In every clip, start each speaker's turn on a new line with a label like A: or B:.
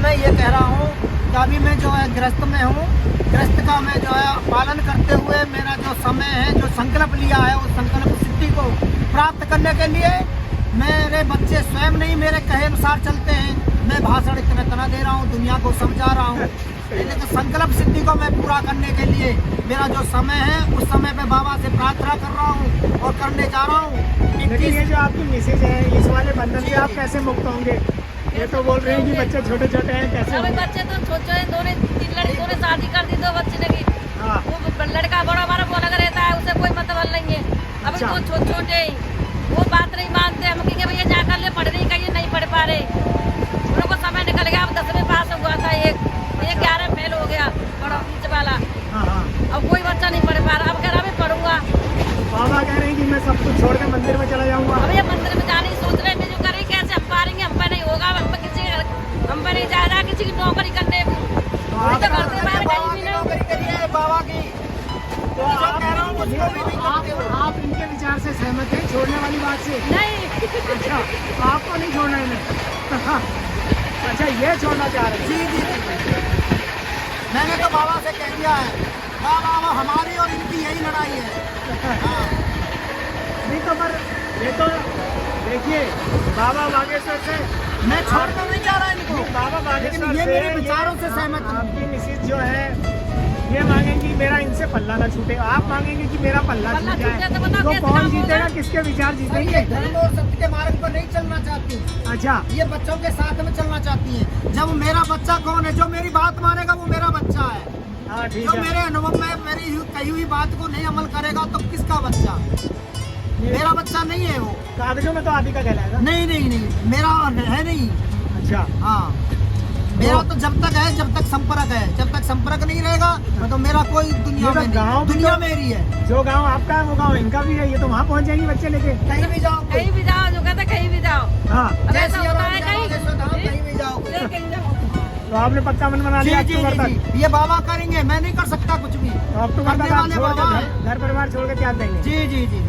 A: मैं ये कह रहा हूँ कि अभी मैं जो है गृहस्थ में हूँ। गृहस्थ का मैं जो है पालन करते हुए मेरा जो समय है, जो संकल्प लिया है, उस संकल्प सिद्धि को प्राप्त करने के लिए मेरे बच्चे स्वयं नहीं मेरे कहे अनुसार चलते हैं। मैं भाषण इतना दे रहा हूँ, दुनिया को समझा रहा हूँ, लेकिन संकल्प सिद्धि को मैं पूरा करने के लिए मेरा जो समय है उस समय पे बाबा से प्रार्थना कर रहा हूँ और करने जा रहा हूँ।
B: लेकिन ये जो आपकी मिसेज है, इस वाले बंधन से आप कैसे मुक्त होंगे? ये तो बोल रहे हैं कि बच्चे छोटे छोटे हैं, कैसे
C: अभी बच्चे तो छोटे हैं, दोनों 3 लड़कियों ने शादी कर दी, 2 बच्चे ने की।
B: हाँ।
C: वो लड़का बड़ा हमारा वो लगा रहता है, उसे कोई मतलब नहीं है। अभी
B: अच्छा।
C: तो छोटे छोटे वो बात नहीं मानते। हम कहेंगे भैया जा कर ले, पढ़ नहीं कहिए, नहीं पढ़ पा रहे। उनको समय निकल गया। अब 10वीं पास हुआ था, एक 11 फेल हो गया, बड़ा बीच वाला।
B: हाँ हाँ।
C: अब कोई बच्चा नहीं पढ़ पा रहा। अब कह रहा मैं पढ़ूंगा।
B: बाबा कह रहे हैं कि मैं सब कुछ छोड़ के मंदिर में चला जाऊंगा।
C: अब ये मंदिर में जाने की सोच रहे हैं, जो करें कैसे हम पारेंगे? हम पे नहीं होगा, हम पे नहीं जाएगा किसी की नौकरी करने।
A: बाबा की नौकरी करिए, बाबा की। तो आप कह रहा हूँ उसको भी नहीं करते हो।
B: आप इनके विचार से सहमत हैं छोड़ने वाली बात से?
C: नहीं।
B: अच्छा, आपको नहीं छोड़ना है इन्हें। अच्छा, ये छोड़ना चाह रहे हैं?
A: जी। मैंने तो बाबा से कह दिया है, बाबा हमारी और इनकी यही लड़ाई है। हाँ।
B: नहीं तो पर ये तो देखिए, बाबा बागेश्वर से
A: मैं छोड़कर नहीं जा रहा इनको,
B: बाबा बागेश्वर
A: लेकिन ये
B: से
A: मेरे विचारों से सहमत हूँ।
B: आपकी मिसेज जो है ये मांगेंगी मेरा इनसे पल्ला ना छूटे, आप मांगेंगे कि मेरा पल्ला छूट जाए।
C: तो बताओ
B: तो
C: कैसे
B: कौन
C: काम
B: जीतेगा?
C: होगा?
B: किसके विचार
A: ये
B: जीतेंगे?
A: धर्म और सत्य के मार्ग पर नहीं चलना चाहती।
B: अच्छा,
A: ये बच्चों के साथ में चलना चाहती है। जब मेरा बच्चा कौन है? जो मेरी बात मानेगा वो मेरा बच्चा है।
B: हाँ ठीक
A: जो
B: है।
A: मेरे अनुभव में मेरी कही हुई बात को नहीं अमल करेगा तो किसका बच्चा? मेरा बच्चा नहीं है वो।
B: कागजों में तो आप ही का कहलाएगा।
A: नहीं, मेरा है नहीं।
B: अच्छा,
A: हाँ, मेरा तो जब तक है, जब तक संपर्क है। जब तक संपर्क नहीं रहेगा तो मेरा कोई दुनिया
B: ये तो
A: में
B: गाँव
A: नहीं।
B: भी
A: दुनिया
B: तो-
A: मेरी है।
B: जो गांव आपका है वो गांव इनका भी है। ये तो वहाँ पहुँच जाएंगे बच्चे लेके।
A: कहीं भी जाओ,
C: कहीं भी जाओ, जो कहते कहीं भी जाओ।
B: हाँ,
C: अब
A: जय
C: ऐसा
A: सिया
C: होता
A: राम,
C: है
A: जय बागेश्वर धाम, कहीं भी जाओ।
C: कहीं जाओ।
B: तो आपने पक्का मन बना लिया अक्टूबर तक?
A: ये बाबा करेंगे, मैं नहीं कर सकता कुछ भी।
B: तो अक्टूबर तक
A: करने
B: आप
A: वाले
B: छोड़
A: बाबा
B: के
A: हैं।
B: घर परिवार छोड़ के त्याग देंगे?
A: जी।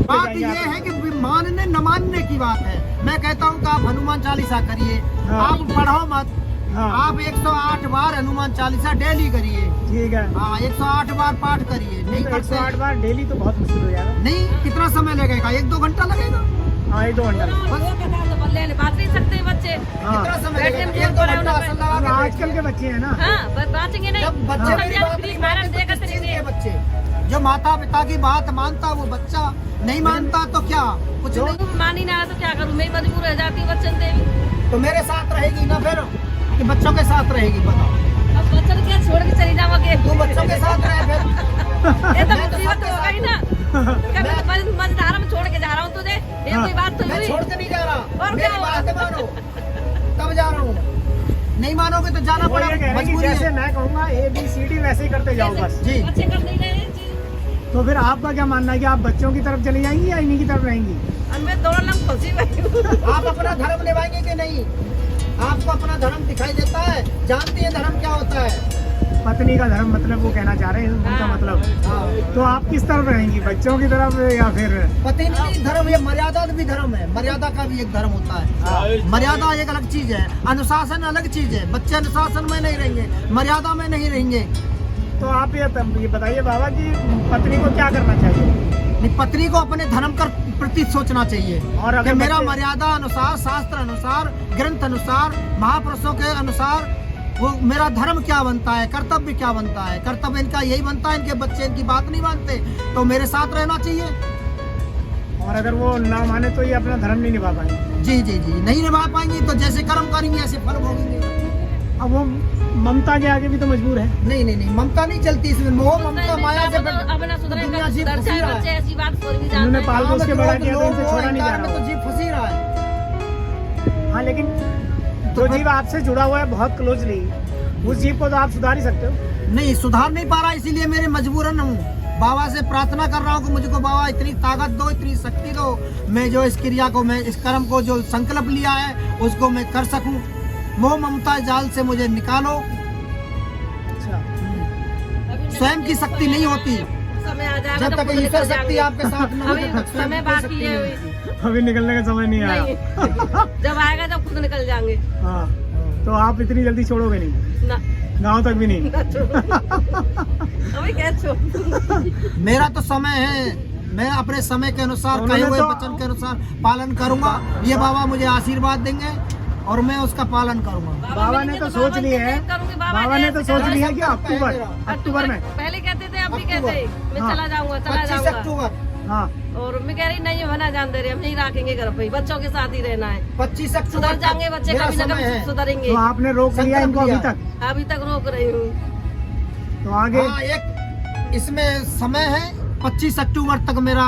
A: बात ये है कि मानने न मानने की बात है। मैं कहता हूँ कि आप हनुमान चालीसा करिए।
B: हाँ।
A: आप पढ़ो मत।
B: हाँ।
A: आप 108 बार हनुमान चालीसा डेली करिए।
B: ठीक है।
A: हाँ, 108 बार पाठ करिए। नहीं
B: तो
A: करते
B: 108 बार डेली तो बहुत मुश्किल हो जाएगा।
A: नहीं, कितना समय लगेगा? 1-2 घंटा लगेगा।
B: हाँ, 1-2 घंटा।
C: वो कहता है तो बल्ले ने बात नहीं सकते बच्चे।
B: हाँ,
A: कितना समय
C: बैठे
A: लगेगा?
C: में
A: 1-2
C: पड़े
A: घंटा
C: होने
A: असल लगा के
B: आजकल के बच्चे हैं ना।
C: हाँ, बातेंगे नहीं।
A: जब बच्चे मेरी बात नहीं मानते तो किस चीज़ के बच्चे? जो माता पिता की बात मानता वो बच्चा, नहीं मानता तो क्या? कुछ नहीं।
C: तुम मान ही ना रहा तो क्या करूँ? मैं मजबूर रह जाती हूँ बच्चन देवी।
A: तो मेरे साथ रहेगी ना फिर, कि बच्चों के साथ रहेगी? बताओ।
C: अब बच्चन क्या छोड़ के चली जाओगे?
A: तू बच्चों के साथ रहे फिर।
C: ये तो
A: मैं तो
C: मुसीबत
A: सबके
C: हो गई ना। कभी मझधारा में छोड़ के जा रहा हूँ तुझे। ये
B: हाँ।
C: कोई बात तो
A: मैं
C: हुई?
A: छोड़ के नहीं जा रहा।
C: और
A: मेरी
C: क्या
A: बात मानो, तब जा रहा हूँ। नहीं मानोगे तो जाना
B: वो ये कह
A: पड़ेगा,
B: रहे हैं कि
A: मजबूरी
B: जैसे
A: है।
B: मैं कहूँगा ABCD वैसे ही करते जाओ बस।
A: जी।
C: बच्चे कर नहीं रहे हैं जी।
B: तो फिर आपका क्या मानना है कि आप बच्चों की तरफ चली जाएंगी या इन्हीं की तरफ रहेंगी?
C: अब मैं दोनों लंग खुशी हुई हूँ।
A: आप अपना धर्म निभाएंगे कि नहीं? आपको अपना धर्म दिखाई देता है? जानती है धर्म क्या होता है?
B: पत्नी का धर्म मतलब वो कहना चाह रहे हैं उनका मतलब।
A: हाँ।
B: तो आप किस तरफ रहेंगी, बच्चों की तरफ या फिर?
A: पति नहीं, धर्म ये मर्यादा भी धर्म है। मर्यादा का भी एक धर्म होता है। मर्यादा एक अलग चीज है, अनुशासन अलग चीज है। बच्चे अनुशासन में नहीं रहेंगे, मर्यादा में नहीं रहेंगे।
B: तो आप ये बताइए बाबा कि पत्नी को क्या करना चाहिए?
A: नहीं, पत्नी को अपने धर्म का प्रति सोचना चाहिए
B: और अगर
A: कि मेरा
B: बच्चे-
A: मर्यादा अनुसार, शास्त्र अनुसार, ग्रंथ अनुसार, महापुरुषों के अनुसार वो मेरा धर्म क्या बनता है, कर्तव्य क्या बनता है। कर्तव्य इनका यही बनता है, इनके बच्चे इनकी बात नहीं मानते तो मेरे साथ रहना चाहिए।
B: और अगर वो ना माने तो ये अपना धर्म नहीं निभा पाएंगे।
A: जी, नहीं निभा पाएंगी तो जैसे कर्म करेंगे ऐसे फल भोगेंगे।
B: अब वो ममता के आगे भी तो मजबूर है।
A: नहीं, ममता नहीं चलती इसमें। मोह ममता माया से
C: अब ना सुधरेगा,
A: दुनिया जीव
C: सुधर
A: फंसी
C: जाए
A: रहा
C: बच्चे,
A: है।
C: ऐसी बात कोई भी
B: उन्होंने
C: जानता है।
B: पाल पोस के बड़ा किया तो इनसे छोड़ा नहीं जा
A: में तो
B: रहा।
A: जीव फंसी रहा है।
B: हाँ, लेकिन जो जीव आपसे जुड़ा हुआ है बहुत क्लोजली, उस जीव को तो आप सुधार ही सकते हो।
A: नहीं, सुधार नहीं पा रहा, इसीलिए मेरे मजबूरन हूँ। बाबा से प्रार्थना कर रहा हूँ कि मुझको बाबा इतनी ताकत दो, इतनी शक्ति दो, मैं जो इस क्रिया को, मैं इस कर्म को जो संकल्प लिया है उसको मैं कर सकूं। मोह ममता जाल से मुझे निकालो।
B: अच्छा,
A: स्वयं की शक्ति नहीं होती
C: समय आ जाएगा
A: जब
C: तो
A: तक
C: खुद
A: ईश्वर
C: निकल
A: शक्ति
C: जाएंगे।
A: आपके साथ न हो,
C: अभी
A: तब तक स्वयं
C: समय
A: की कोई
C: बाकी
A: शक्ति
C: है
A: नहीं
C: अभी।
A: होती।
B: अभी निकलने का समय नहीं आया।
C: नहीं। जब आएगा तब खुद निकल जाएंगे।
B: हाँ, तो आप इतनी जल्दी छोड़ोगे नहीं,
C: ना
B: गांव तक भी नहीं?
C: ना छोड़ो अभी क्या छोड़
A: मेरा तो समय है, मैं अपने समय के अनुसार कहे हुए वचन के अनुसार पालन करूंगा। ये बाबा मुझे आशीर्वाद देंगे और मैं उसका पालन करूंगा।
B: बाबा ने तो सोच लिया है, बाबा ने तो सोच लिया है कि अक्टूबर में,
C: पहले कहते थे अब भी कहते मैं
B: हाँ।
C: चला जाऊंगा
A: 25 अक्टूबर,
B: हाँ
C: और मैं कह रही नहीं होना जान दे रही, हम नहीं रखेंगे घर पे ही, बच्चों के साथ ही रहना है।
A: 25 अक्टूबर
C: सुधर जाएंगे बच्चे,
A: मेरा
C: कभी ना
A: समय
C: कभी
A: है।
C: सुधरेंगे।
B: तो आपने रोक लिया इनको अभी तक?
C: रोक रही हूँ।
B: तो आगे
A: हाँ, एक इसमें समय है, 25 अक्टूबर तक मेरा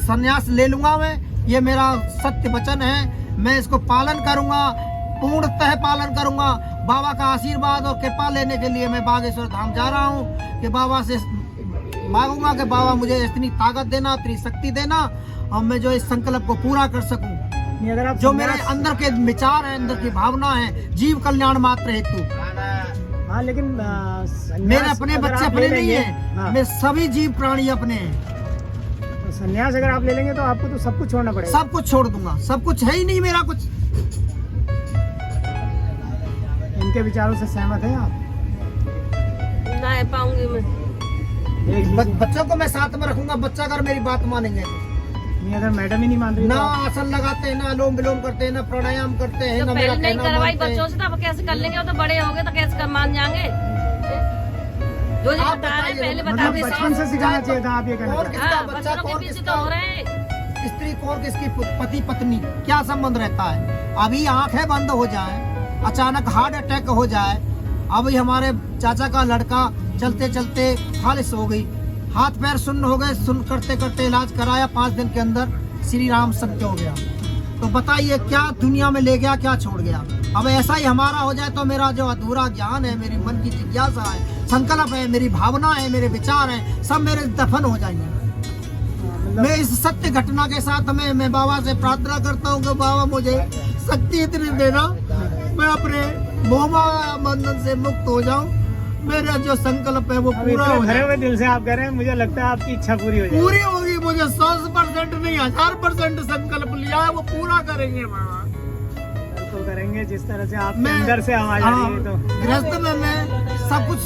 A: संन्यास ले लूंगा मैं। ये मेरा सत्य वचन है, मैं इसको पालन करूंगा, पूर्णतः पालन करूंगा। बाबा का आशीर्वाद और कृपा लेने के लिए मैं बागेश्वर धाम जा रहा हूँ कि बाबा से मांगूंगा कि बाबा मुझे इतनी ताकत देना, इतनी शक्ति देना और मैं जो इस संकल्प को पूरा कर सकूं।
B: नहीं, अगर आप
A: जो मेरे अंदर के विचार है, अंदर की भावना है, जीव कल्याण मात्र हेतु।
B: हाँ, लेकिन
A: मेरे अपने बच्चे अपने नहीं है,
B: हाँ।
A: मेरे सभी जीव प्राणी अपने हैं।
B: तो संन्यास अगर आप ले लेंगे तो आपको तो सब कुछ छोड़ना पड़ेगा।
A: सब कुछ छोड़ दूंगा, सब कुछ है ही नहीं मेरा कुछ।
B: इनके विचारों से सहमत हैं आप?
C: ना है पाऊंगी मैं।
B: देख लीजिए।
A: बच्चों को मैं साथ में रखूंगा, बच्चा अगर मेरी बात मानेंगे।
B: नहीं, अगर मैडम ही नहीं मान रही
A: ना
B: तो
A: आसन लगाते हैं, ना अनुलोम विलोम करते हैं, ना प्राणायाम करते हैं,
C: जब
A: ना मेरा
C: पहले नहीं
A: कहना
C: करवाई
A: मानते हैं।
C: बच्चों से तो अब कैसे कर लेंगे? वो तो बड़े हो गए तो कैसे मान जाएंगे? जो
A: आप
C: बता रहे
A: बताइए,
C: पहले बता
B: मतलब
C: दे।
B: बचपन से सिखाना चाहिए था, आप ये कहना
A: कौन
B: चाहते
A: किसका
C: हाँ,
A: बच्चा,
C: बच्चों के
A: कौन
C: पीछे
A: किसका
C: तो हो रहे हैं।
A: स्त्री, कौन किसकी पति पत्नी, क्या संबंध रहता है? अभी आंखें बंद हो जाए, अचानक हार्ट अटैक हो जाए। अभी हमारे चाचा का लड़का चलते चलते खालिश हो गई, हाथ पैर सुन्न हो गए, सुन करते करते इलाज कराया, 5 दिन के अंदर श्री राम सत्य हो गया। तो बताइए क्या दुनिया में ले गया, क्या छोड़ गया? अब ऐसा ही हमारा हो जाए तो मेरा जो अधूरा ज्ञान है, मेरी मन की जिज्ञासा है, संकल्प है, मेरी भावना है, मेरे विचार हैं, सब मेरे दफन हो जाएंगे।
B: मतलब
A: मैं इस सत्य घटना के साथ मैं बाबा से प्रार्थना करता हूँ कि बाबा मुझे शक्ति इतनी देना, मैं अपने मोह माया बंधन से मुक्त हो जाऊं, मेरा जो संकल्प है वो
B: अब
A: पूरा
B: इतने
A: हो
B: भरे
A: जाए।
B: हुए दिल से आप कह रहे हैं, मुझे लगता है आपकी इच्छा पूरी हो जाएगी।
A: पूरी होगी, मुझे 100% नहीं 1000% संकल्प लिया है, वो पूरा करेंगे बाबा।
B: बिल्कुल करेंगे, जिस तरह से आप
A: मैं
B: अंदर से आवाज आ रही है तो
A: गृहस्थ में मैं सब कुछ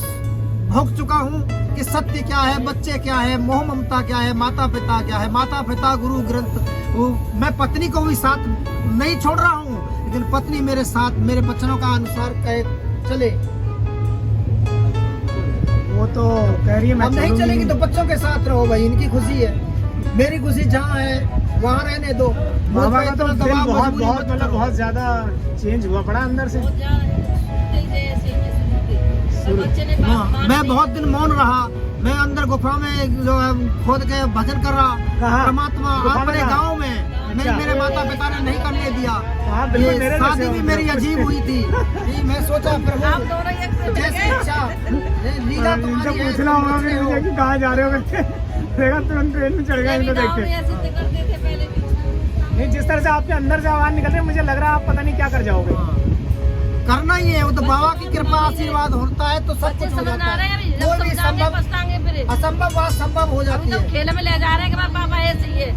A: भोग चुका हूँ कि सत्य क्या है, बच्चे क्या है, मोह ममता क्या है, माता पिता क्या है, माता पिता गुरु ग्रंथ। मैं पत्नी को भी साथ नहीं छोड़ रहा हूँ, लेकिन पत्नी मेरे साथ मेरे वचनों का अनुसार कहे चले।
B: वो तो कह रही है मैं
A: अब नहीं
B: चलूंगी
A: चलेगी तो बच्चों के साथ रहो भाई, इनकी खुशी है, मेरी खुशी जहाँ है वहाँ रहने दो।
B: बाबा का तो
A: इतना
B: दिल
A: दबाव
B: बहुत
A: मजबूरी
B: बहुत
A: मत
B: मतलब
A: करो।
B: बहुत ज्यादा चेंज हुआ पड़ा अंदर से।
A: हाँ, मैं बहुत दिन मौन रहा, मैं अंदर गुफा में जो है खोद के भजन कर रहा।
B: कहाँ?
A: परमात्मा
B: गुफा में
A: अपने
B: कहाँ?
A: गांव में नहीं,
B: अच्छा।
A: मेरे माता पिता ने नहीं करने दिया।
B: हाँ, बिल्कुल
A: ये
B: मेरे
A: शादी
B: जैसे
A: भी
B: हो
A: मेरी
B: गया।
A: अजीब हुई थी। नहीं, मैं सोचा
C: आप
A: प्रभु
C: दोनों एक से
A: जैसी इच्छा, लीला
B: इनसे
A: तुम्हारी है,
B: पूछना होगा
A: तुम
B: फिर
A: मुझसे
B: मुझे
A: हो।
B: कि कहाँ जा रहे हो करके। देखा तुरंत ट्रेन में चढ़ गया इनको देख के।
C: ऐसे तो करते थे पहले भी।
B: नहीं, जिस तरह से आपके अंदर से आवाज निकल रही है, मुझे लग रहा है आप पता नहीं क्या कर जाओगे।
A: हाँ, करना ही है, वो तो बाबा की कृपा आशीर्वाद होता है तो सब
C: बच्चे
A: कुछ हो
C: समझ
A: जाता
C: आ रहे हैं
A: है।
C: अभी, जब
A: कोई भी
C: समझाएंगे
A: संभव
C: पछताएंगे फिर।
A: असंभव बात संभव हो
C: अभी
A: जाती
C: तो
A: है।
C: खेल में ले जा रहे हैं कि बार पापा ऐसे ही है।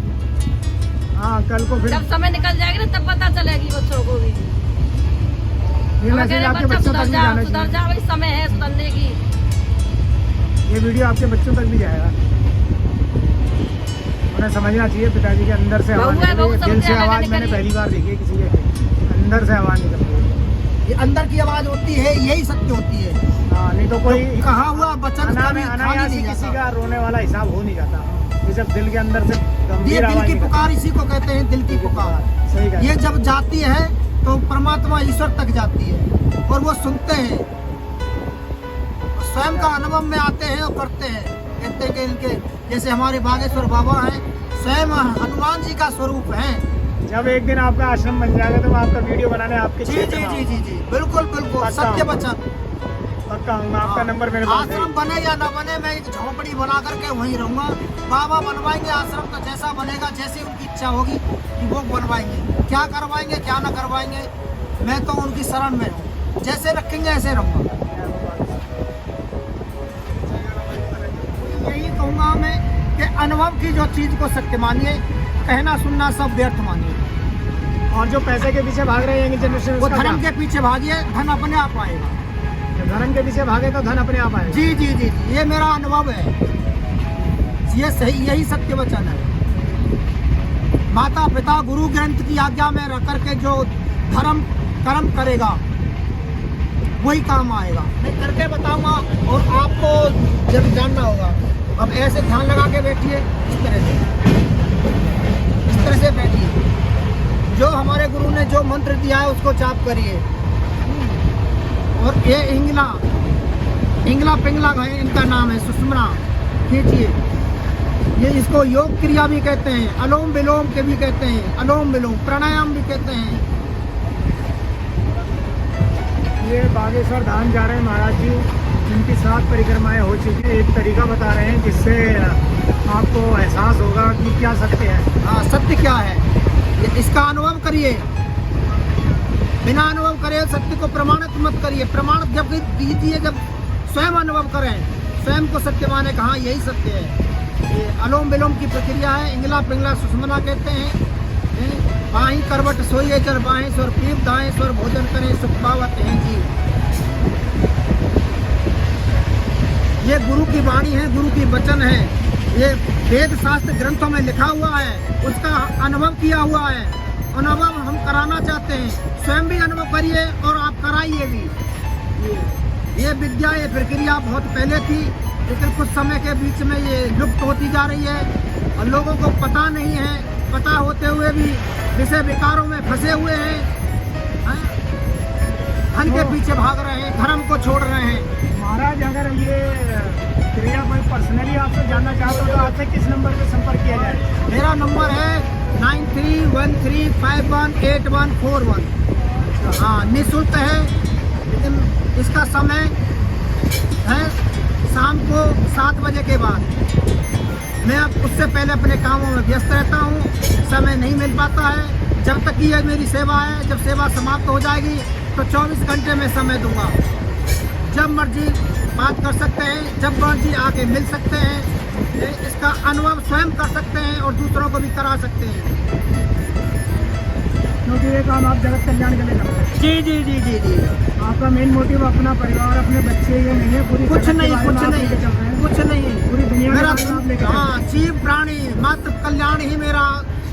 B: हाँ, कल को फिर
C: जब समय निकल जाएगी ना तब पता चलेगी बच्चों को भी।
B: ये
C: हम कह
B: मैसेज
C: रहे
B: आपके
C: बच्चा
B: बच्चों तक
C: सुधर
B: भी
C: जाओ,
B: जाना
C: सुधर
B: चाहिए।
C: जाओ, भाई समय है सुधरने की।
B: ये वीडियो आपके बच्चों तक भी जाएगा, उन्हें समझना चाहिए पिताजी के अंदर से आवाज
C: बहू है,
B: निकल रही
C: बहू
B: है। दिल से
C: समझे,
B: आवाज
C: अलग
B: मैंने
C: निकली।
B: पहली बार देखी है किसी के, अंदर से आवाज निकल रही है।
A: ये अंदर की आवाज होती है, यही सत्य होती है।
B: हाँ, नहीं तो कोई
A: कहा हुआ वचन कभी खाली
B: अनायास
A: नहीं
B: किसी
A: जाता।
B: का रोने वाला हिसाब हो नहीं जाता। ये जब दिल के अंदर से
A: ये
B: गंभीर
A: दिल
B: आवाज
A: की
B: निकलती
A: पुकार, इसी को कहते हैं दिल की
B: है।
A: पुकार।
B: सही कहा।
A: ये जब जाती है तो परमात्मा ईश्वर तक जाती है और वो सुनते हैं, स्वयं का अनुभव में आते हैं और करते हैं। कहते हैं कि इनके जैसे हमारे बागेश्वर बाबा हैं, स्वयं हनुमान जी का स्वरूप है।
B: जब एक दिन आपका आश्रम बन जाएगा तो मैं आपका वीडियो बनाने आपके
A: जी
B: क्षेत्र
A: जी
B: में
A: जी
B: आऊंगा।
A: जी जी बिल्कुल बिल्कुल
B: पक्का
A: सत्य
B: हूँ।
A: वचन।
B: पक्का आऊंगा, आपका नंबर मेरे पास है।
A: आश्रम बने या न बने, मैं एक झोपड़ी बना करके वहीं रहूंगा। बाबा बनवाएंगे आश्रम तो जैसा बनेगा, जैसी उनकी इच्छा होगी कि वो बनवाएंगे। क्या करवाएंगे क्या न करवाएंगे, मैं तो उनकी शरण में हूँ, जैसे रखेंगे ऐसे रहूंगा। यही कहूँगा मैं कि अनुभव की जो चीज को सत्य मानिए, कहना सुनना सब व्यर्थ मानिए।
B: और जो पैसे के पीछे भाग रहे हैं यंग जनरेशन,
A: वो
B: उसका
A: धर्म
B: क्या?
A: के पीछे भागिए, धन अपने आप आएगा।
B: धर्म के पीछे भागे तो धन अपने आप आएगा।
A: जी जी जी जी, ये मेरा अनुभव है, ये सही, यही सत्य वचन है। माता पिता गुरु ग्रंथ की आज्ञा में रख करके जो धर्म कर्म करेगा वही काम आएगा। मैं करके बताऊंगा और आपको जब जानना होगा। अब ऐसे ध्यान लगा के बैठिए, इस तरह से बैठिए। जो हमारे गुरु ने जो मंत्र दिया है उसको जाप करिए। और ये इंगला पिंगला है, इनका नाम है, सुषमना खींचिए। ये इसको योग क्रिया भी कहते हैं, अलोम विलोम के भी कहते हैं, अलोम विलोम प्राणायाम भी कहते हैं।
B: ये बागेश्वर धाम जा रहे हैं महाराज जी, जिनकी 7 परिक्रमाएं हो चुकी है। एक तरीका बता रहे हैं जिससे आपको एहसास होगा कि क्या सत्य है।
A: हाँ, सत्य क्या है, इसका अनुभव करिए। बिना अनुभव करे सत्य को प्रमाणित मत करिए। प्रमाण जब कीजिए, जब स्वयं अनुभव करें, स्वयं को सत्य माने, कहा यही सत्य है। ये अलोम विलोम की प्रक्रिया है, इंगला पिंगला सुषमना कहते हैं। बाहीं करवट सोइए चर बाहें स्वर पीप दाएं स्वर भोजन करें सुख पावत हैं जी। ये गुरु की वाणी है, गुरु की वचन है। ये वेद शास्त्र ग्रंथों में लिखा हुआ है, उसका अनुभव किया हुआ है। अनुभव हम कराना चाहते हैं, स्वयं भी अनुभव करिए और आप कराइए भी। ये विद्या, ये प्रक्रिया बहुत पहले थी, लेकिन कुछ समय के बीच में ये लुप्त होती जा रही है और लोगों को पता नहीं है। पता होते हुए भी विषय विकारों में फंसे हुए हैं, धन के पीछे भाग रहे हैं, धर्म को छोड़ रहे हैं।
B: महाराज, अगर ये क्रिया कोई पर्सनली आपसे जानना चाहते हो तो आपसे किस नंबर पे संपर्क किया जाए?
A: मेरा नंबर है 9313518141। हाँ, निःशुल्क है, लेकिन इसका समय है शाम को 7 बजे के बाद। मैं अब उससे पहले अपने कामों में व्यस्त रहता हूँ, समय नहीं मिल पाता है। जब तक कि यह मेरी सेवा है, जब सेवा समाप्त हो जाएगी तो 24 घंटे में समय दूंगा। जब मर्जी बात कर सकते हैं, जब मर्जी आके मिल सकते हैं। इसका अनुभव स्वयं कर सकते हैं और दूसरों को भी करा सकते हैं,
B: क्योंकि ये काम आप जगत कल्याण के लिए करते हैं।
A: जी जी जी जी जी।
B: आपका मेन मोटिव अपना परिवार, अपने बच्चे, ये नहीं है पूरी
A: कुछ
B: जगत
A: नहीं,
B: के बारे में
A: कुछ
B: आप
A: नहीं,
B: लेके चल रहे हैं।
A: कुछ नहीं,
B: पूरी दुनिया
A: मेरा
B: के बारे में आप लेके चल रहे हैं।
A: हाँ, जीव प्राणी मात्र कल्याण ही मेरा,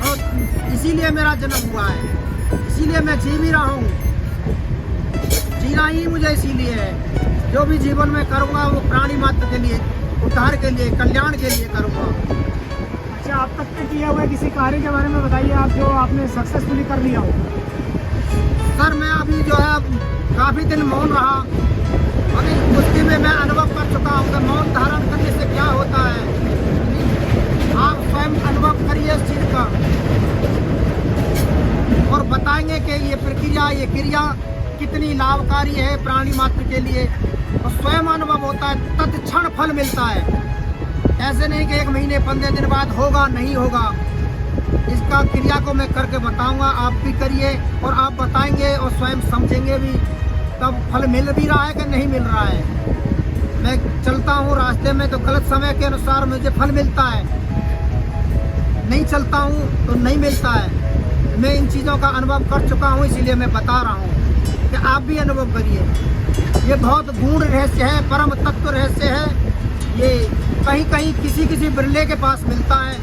A: और इसीलिए मेरा जन्म हुआ है, इसीलिए मैं जी भी रहा हूँ। जीना ही मुझे इसीलिए है। जो भी जीवन में करूँगा वो प्राणी मात्र के लिए, उद्धार के लिए, कल्याण के लिए करूँगा।
B: अच्छा, आप तक के किया हुआ किसी कार्य के बारे में बताइए, आप जो आपने सक्सेसफुली कर लिया हो।
A: सर, मैं अभी जो है काफ़ी दिन मौन रहा, और उसके में मैं अनुभव कर चुका हूँ कि मौन धारण करने से क्या होता है। आप स्वयं अनुभव करिए इस चीज़ का और बताएंगे कि ये प्रक्रिया, ये क्रिया कितनी लाभकारी है प्राणी मात्र के लिए। और स्वयं अनुभव होता है, तत्क्षण फल मिलता है। ऐसे नहीं कि 1 महीने 15 दिन बाद होगा, नहीं होगा। इसका क्रिया को मैं करके बताऊंगा, आप भी करिए और आप बताएंगे और स्वयं समझेंगे भी, तब फल मिल भी रहा है कि नहीं मिल रहा है। मैं चलता हूँ रास्ते में तो गलत समय के अनुसार मुझे फल मिलता है, नहीं चलता हूँ तो नहीं मिलता है। मैं इन चीज़ों का अनुभव कर चुका हूँ, इसीलिए मैं बता रहा हूँ कि आप भी अनुभव करिए। ये बहुत गूढ़ रहस्य है, परम तत्व रहस्य है। ये कहीं कहीं किसी किसी बिरले के पास मिलता है।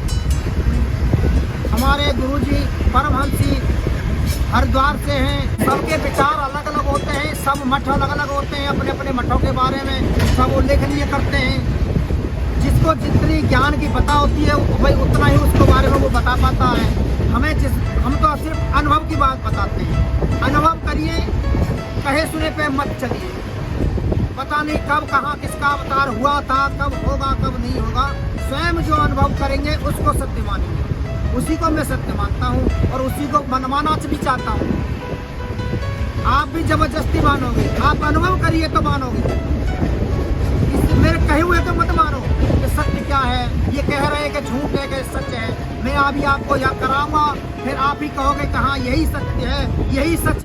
A: हमारे गुरुजी परमहंसी हरिद्वार से हैं, सबके विचार अलग अलग होते हैं, सब मठ अलग अलग होते हैं, अपने अपने मठों के बारे में सब उल्लेखनीय करते हैं। जिसको जितनी ज्ञान की पता होती है भाई उतना ही उसके बारे में वो बता पाता है। हम तो सिर्फ अनुभव की बात बताते हैं। अनुभव करिए, कहे सुने पे मत चलिए। पता नहीं कब कहाँ किसका अवतार हुआ था, कब होगा कब नहीं होगा। स्वयं जो अनुभव करेंगे उसको सत्य मानेंगे, उसी को मैं सत्य मानता हूँ और उसी को मनवाना भी चाहता हूँ। आप भी जबरदस्ती मानोगे, आप अनुभव करिए तो मानोगे। मेरे कहे हुए तो मत मानो कि सत्य क्या है। ये कह रहे हैं कि झूठ है कि सत्य है। मैं अभी आपको याद कराऊंगा, फिर आप ही कहोगे कि हाँ यही सत्य है, यही सच।